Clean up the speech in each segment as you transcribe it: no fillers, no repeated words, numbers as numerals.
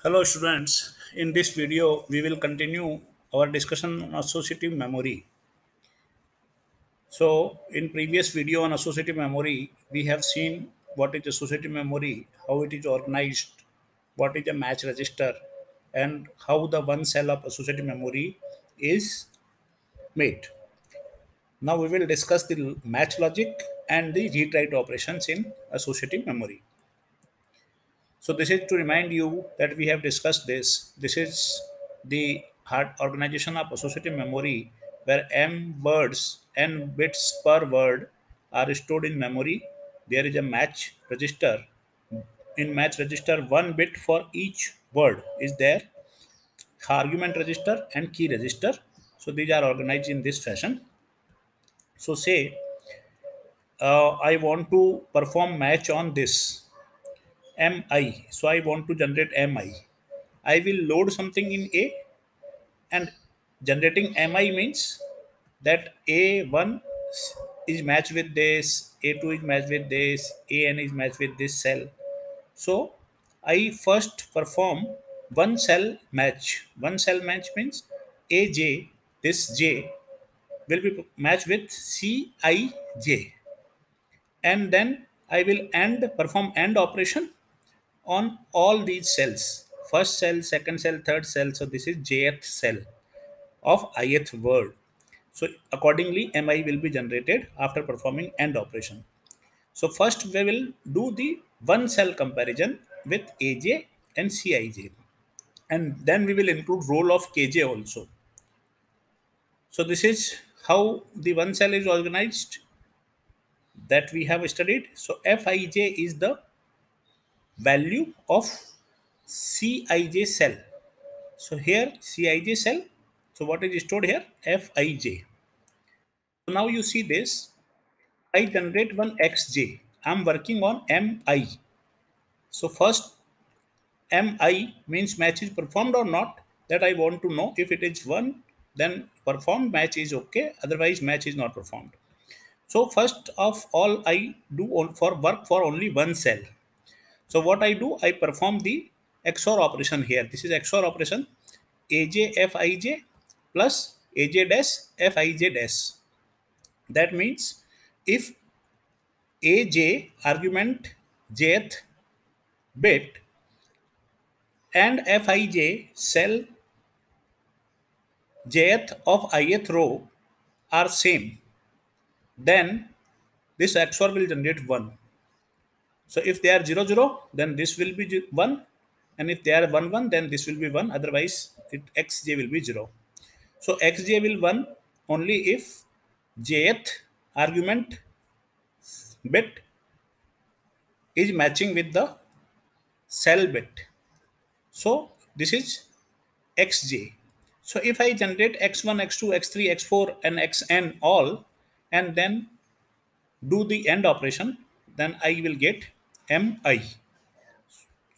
Hello students, in this video we will continue our discussion on associative memory. So in previous video on associative memory we have seen what is associative memory, how it is organized, what is a match register and how the one cell of associative memory is made. Now we will discuss the match logic and the read write operations in associative memory. So this is to remind you that we have discussed this. This is the hard organization of associative memory where m words n bits per word are stored in memory. There is a match register. In match register, one bit for each word is there. Argument register and key register. So these are organized in this fashion. So say I want to perform match on this mi. So I want to generate mi. I will load something in A and generating mi means that A1 is matched with this, A2 is matched with this, AN is matched with this cell. So I first perform one cell match. One cell match means AJ, this J will be matched with CIJ, and then I will perform AND operation on all these cells. First cell, second cell, third cell. So this is jth cell of ith word. So accordingly, mi will be generated after performing AND operation. So first we will do the one cell comparison with aj and cij, and then we will include role of kj also. So this is how the one cell is organized that we have studied. So fij is the value of cij cell. So here Cij cell. So what is stored here? Fij. So now you see this. I generate one xj. I'm working on mi. So first mi means match is performed or not. That I want to know. If it is one, then performed match is okay. Otherwise match is not performed. So first of all, I do for work for only one cell. So what I do, I perform the XOR operation here. This is XOR operation. AJ Fij plus AJ dash Fij dash. That means if AJ argument jth bit and Fij cell jth of ith row are same, then this XOR will generate 1. So if they are 0 0, then this will be 1, and if they are 1 1, then this will be 1. Otherwise, xj will be 0. So xj will 1 only if jth argument bit is matching with the cell bit. So this is xj. So if I generate x1, x2, x3, x4, and xn all, and then do the AND operation, then I will get mi.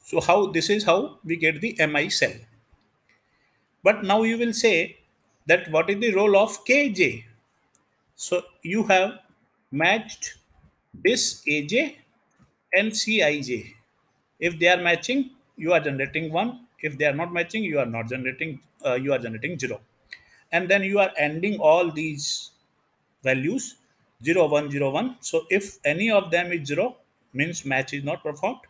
So how this is how we get the mi cell. But now you will say that what is the role of kj? So you have matched this aj and cij. If they are matching, you are generating 1. If they are not matching, you are not generating. You are generating 0, and then you are ending all these values 0 1 0 1. So if any of them is 0, means match is not performed,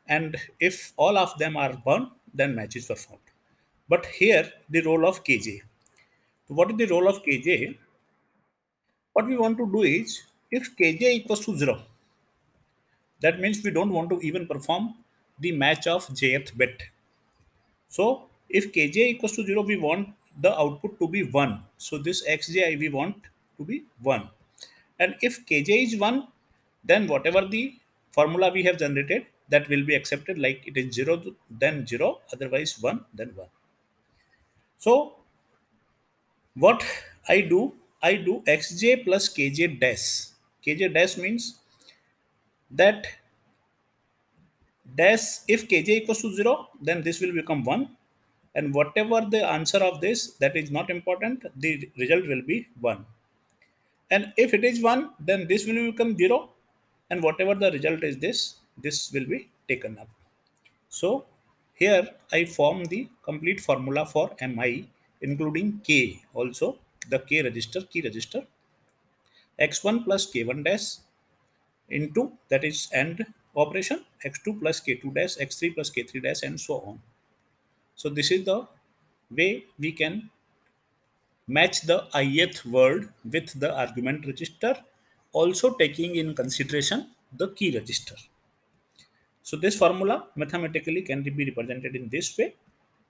and if all of them are 1, then match is performed. But here the role of kj. What is the role of kj? What we want to do is, if kj equals to 0, that means we don't want to even perform the match of jth bit. So if kj equals to 0, we want the output to be 1. So this xj we want to be 1. And if kj is 1, then whatever the formula we have generated, that will be accepted, like it is 0 then 0, otherwise 1 then 1. So what I do xj plus kj dash. Kj dash means that dash, if kj equals to 0, then this will become 1, and whatever the answer of this, that is not important, the result will be 1. And if it is 1, then this will become 0, and whatever the result is, this will be taken up. So Here I form the complete formula for mi, including k also, the k register, key register, x1 plus k1 dash into, that is AND operation, x2 plus k2 dash, x3 plus k3 dash, and so on. So this is the way we can match the ith word with the argument register, also taking in consideration the key register. So this formula mathematically can be represented in this way,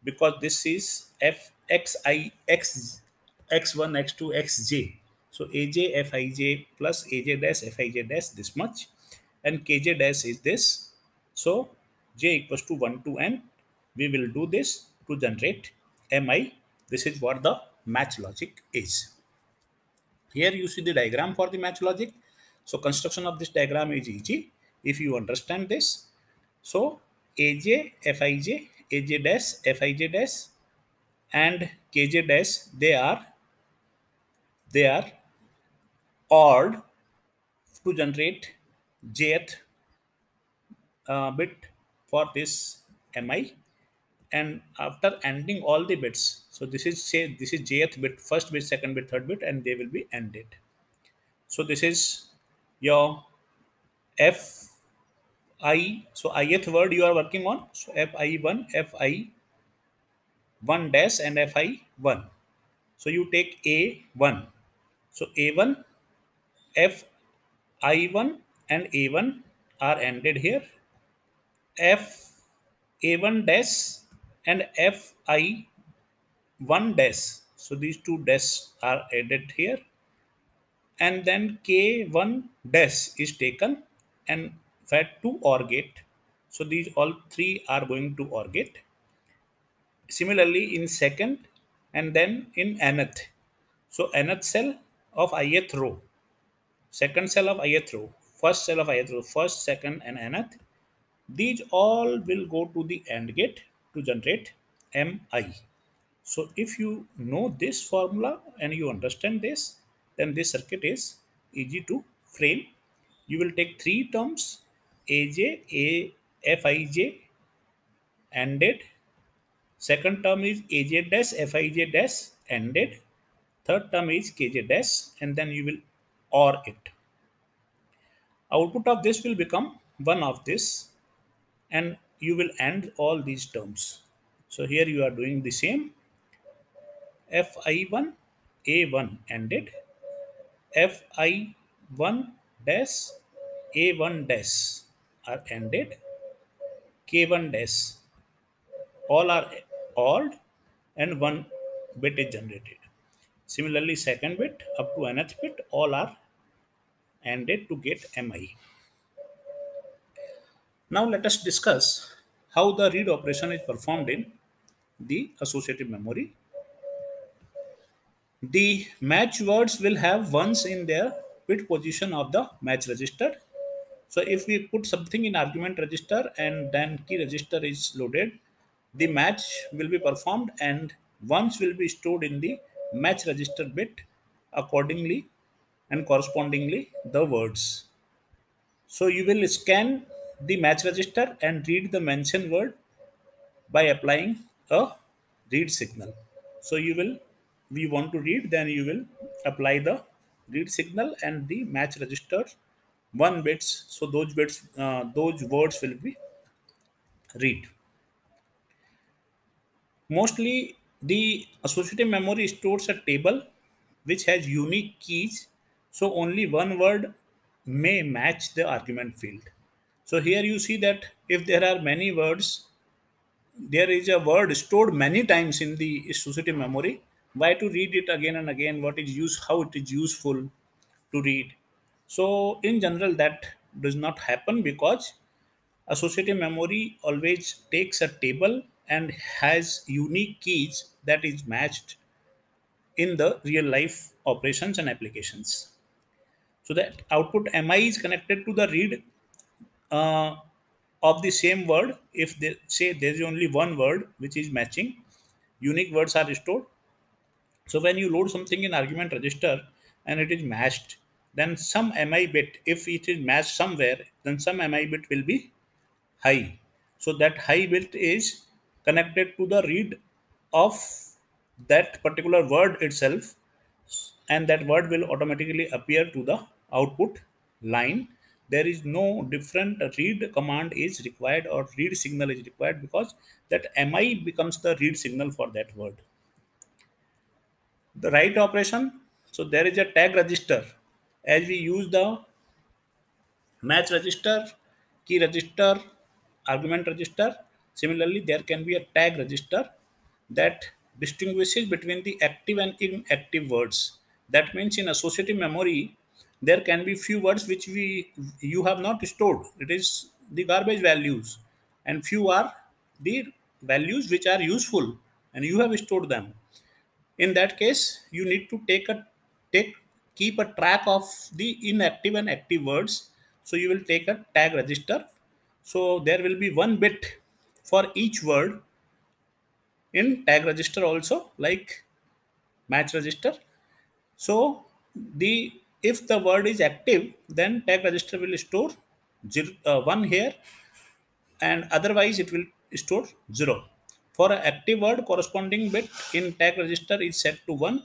because this is f x I x x1 x2 xj. So aj fij plus aj dash fij dash this much, and kj dash is this. So j equals to 1 to n. We will do this to generate mi. This is what the match logic is. Here you see the diagram for the match logic. So construction of this diagram is easy if you understand this. So aj, fij, aj dash, fij dash, and kj dash, they are odd to generate jth bit for this mi. And after ending all the bits, so this is, say, this is jth bit, first bit, second bit, third bit, and they will be ended. So this is your f I. So ith word you are working on. So fi1, fi1 dash, and fi1. So you take a1. So a1, fi1 and a1 are ended here. F a1 dash and fi1 dash. So these two dash are added here, and then k1 dash is taken and fed to OR gate. So these all three are going to OR gate. Similarly in second, and then in nth. So nth cell of ith row, second cell of ith row, first cell of ith row, first, second, and nth. These all will go to the AND gate to generate mi. So if you know this formula and you understand this, then this circuit is easy to frame. You will take three terms: aj, fij, ANDed. Second term is aj dash, fij dash, ANDed. Third term is kj dash, and then you will OR it. Output of this will become one of this, and you will AND all these terms. So here you are doing the same. fi1 a1 ANDed, fi1 dash a1 dash are ANDed, k1 dash, all are ORed, and one bit is generated. Similarly, second bit up to nth bit, all are ANDed to get mi. Now let us discuss how the read operation is performed in the associative memory. The match words will have ones in their bit position of the match register. So if we put something in argument register and then key register is loaded, the match will be performed and ones will be stored in the match register bit accordingly, and correspondingly the words. So you will scan the match register and read the mentioned word by applying a read signal. So we want to read, then you will apply the read signal and the match register one bits. So those bits, those words will be read. Mostly the associative memory stores a table which has unique keys. So only one word may match the argument field. So here you see that if there are many words, there is a word stored many times in the associative memory. Why to read it again and again? What is use? How it is useful to read? So in general, that does not happen, because associative memory always takes a table and has unique keys that is matched in the real life operations and applications. So that output mi is connected to the read uh, of the same word. If they say there is only one word which is matching, unique words are stored. So when you load something in argument register and it is matched, then some mi bit, if it is matched somewhere, then some mi bit will be high. So that high bit is connected to the read of that particular word itself, and that word will automatically appear to the output line. There is no different read command is required or read signal is required, because that mi becomes the read signal for that word. The write operation, so there is a tag register. As we use the match register, key register, argument register. Similarly, there can be a tag register that distinguishes between the active and inactive words. That means in associative memory, there can be few words which we you have not stored. It is the garbage values, and few are the values which are useful, and you have stored them. In that case, you need to take keep a track of the inactive and active words. So you will take a tag register. So there will be one bit for each word in tag register also, like match register. So the if the word is active, then tag register will store 1 here, and otherwise it will store 0. For an active word, corresponding bit in tag register is set to 1.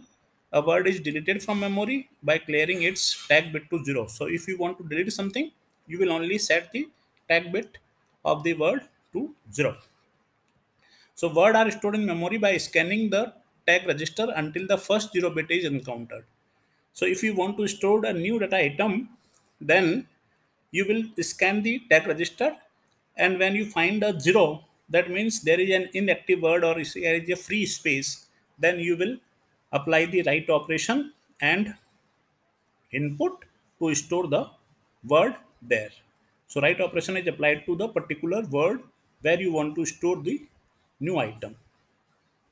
A word is deleted from memory by clearing its tag bit to 0. So if you want to delete something, you will only set the tag bit of the word to 0. So word are stored in memory by scanning the tag register until the first 0 bit is encountered. So if you want to store a new data item, then you will scan the tag register, and when you find a 0, that means there is an inactive word or there is a free space. Then you will apply the write operation and input to store the word there. So write operation is applied to the particular word where you want to store the new item.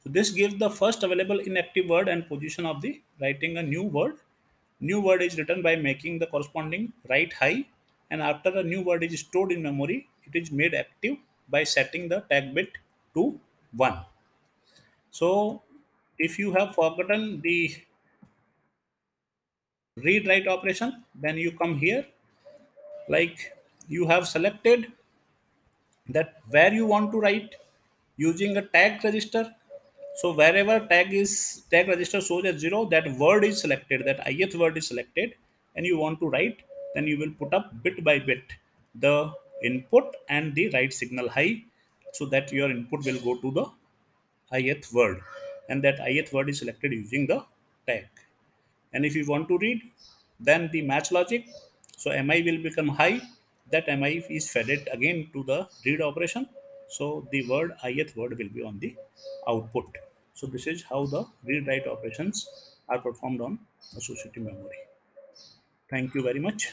So this gives the first available inactive word and position of the writing a new word. New word is written by making the corresponding write high, and after a new word is stored in memory, it is made active by setting the tag bit to 1. So if you have forgotten the read write operation, then you come here, like you have selected that where you want to write using a tag register. So wherever tag register shows as 0, that word is selected, that ith word is selected, and you want to write, then you will put up bit by bit the input and the write signal high, so that your input will go to the ith word, and that ith word is selected using the tag. And if you want to read, then the match logic, so mi will become high, that mi is fed it again to the read operation, so the word ith word will be on the output. So this is how the read write operations are performed on associative memory. Thank you very much.